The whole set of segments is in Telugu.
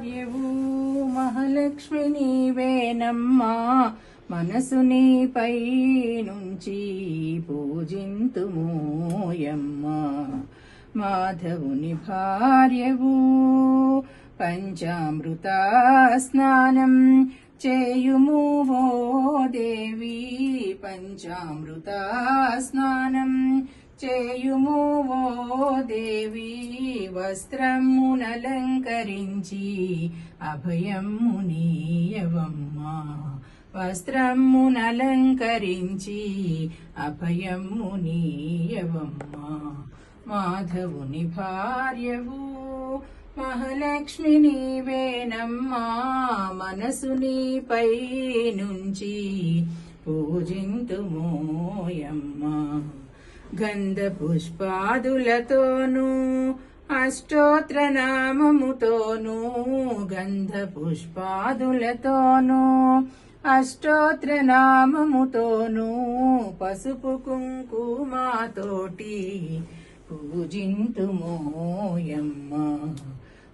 భార్యవు మహాలక్ష్మి నీవేనమ్మా, మనసు నీపై నుంచి పూజింతుమోయమ్మా. మాధవుని భార్యవు పంచామృత స్నానం చేయుము ఓ దేవి, పంచామృత స్నానం చేయుము ఓ దేవి. వస్త్రమునలంకరించి అభయము నీయవమ్మా, వస్త్రమునలంకరించి అభయము నీయవమ్మా. మాధవుని భార్యవు మహాలక్ష్మి నీవేనమ్మా, మనసు నీపై నుంచి పూజింతుమోయమ్మా. గంధ పుష్పాదులతోనూ అష్టోత్ర నామముతోనూ, గంధ పుష్పాదులతోనూ అష్టోత్ర నామముతోనూ, పసుపు కుంకుమతోటి పూజింతుమోయమ్మా,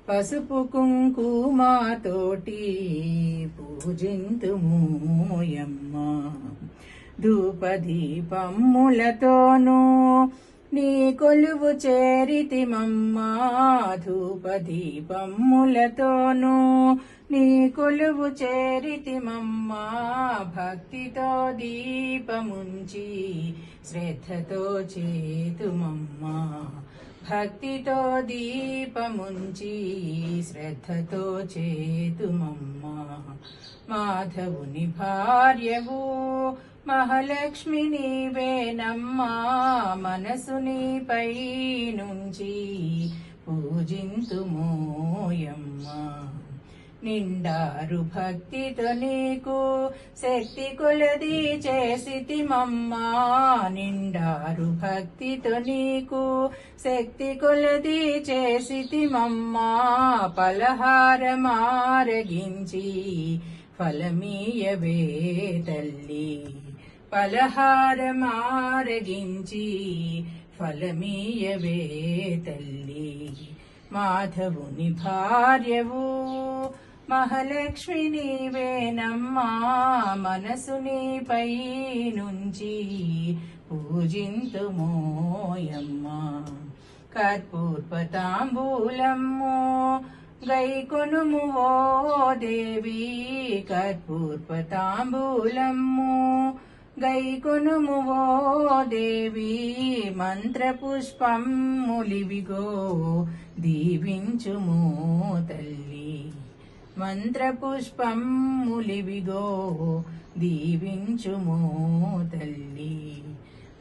పసుపు కుంకుమతోటి పూజింతుమోయమ్మా. ధూపదీపములతోనూ నీ కొలువు చేరితిమమ్మా, ధూపదీపములతోనూ నీ కొలువు చేరితిమమ్మా. భక్తితో దీపముంచి శ్రద్ధతో చేతుమమ్మా, భక్తితో దీపముంచి శ్రద్ధతో చేతుమమ్మా. మాధవుని భార్యవు మహాలక్ష్మి నీవేనమ్మా, మనసు నీపై నుంచి పూజింతుమోయమ్మా. నిండారు భక్తితో నీకు శక్తి కొలది చేసితిమమ్మా, నిండారు భక్తితో నీకు శక్తి కొలది చేసితిమమ్మా. పలహారమారగించి ఫలమీయవే తల్లి, పలహారమారగించి ఫలమీయవే తల్లి. మాధవుని భార్యవు మహాలక్ష్మి నీవేనమ్మా, మనసు నీపై నుంచి పూజింతుమోయమ్మా. కర్పూర్పతాంబూలము గైకొనుము ఓ దేవి, కర్పూర్పతాంబూలము గైకొనుము ఓ దేవి. మంత్రపుష్పములివిగో దీవించుము తల్లి, మంత్రపుష్పములివిగో దీవించుము తల్లి.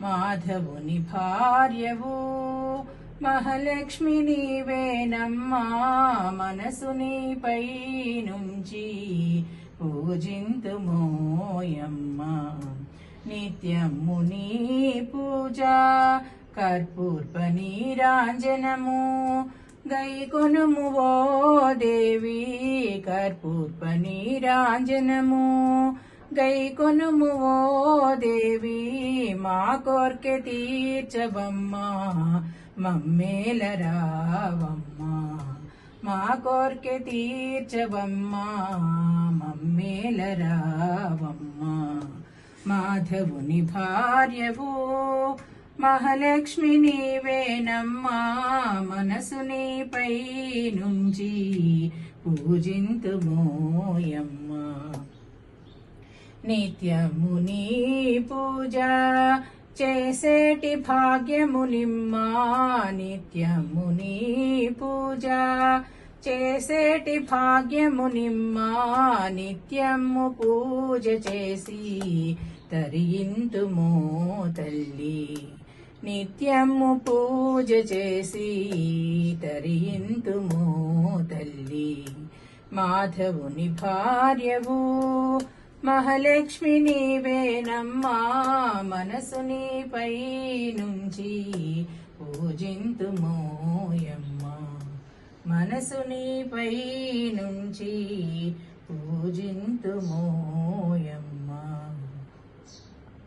మాధవుని భార్యవు మహాలక్ష్మి నీవేనమ్మా, మనసు నీపై నుంచి పూజింతుమోయమ్మా. నిత్యము నీ పూజ కర్పూర్ప నీరాంజనము గైకొనుము ఓ దేవి, కర్పూర్ప నీరాంజనము గైకొనుము ఓ దేవి. మా కోర్కె తీర్చవమ్మా, మమ్మేల రావమ్మా, మా కోర్కె తీర్చవమ్మా, మమ్మేల రావమ్మా. మాధవుని భార్యవు మహాలక్ష్మి నీవేనమ్మా, మనసు నీపై నుంచి పూజింతుమోయమ్మా. నిత్యము నీ పూజ చేసేటి భాగ్యమునిమ్మా, నిత్యము నీ పూజ చేసేటి భాగ్యమునిమ్మా. నిత్యము పూజ చేసి తరింతుమో తల్లి, నిత్యము పూజ చేసి తరింతుమో తల్లి. మాధవుని భార్యవు మహాలక్ష్మి నీవేనమ్మా, మనసు నీపై నుంచి పూజింతుమోయమ్మా, మనసు నీపై నుంచి పూజింతుమోయమ్మా.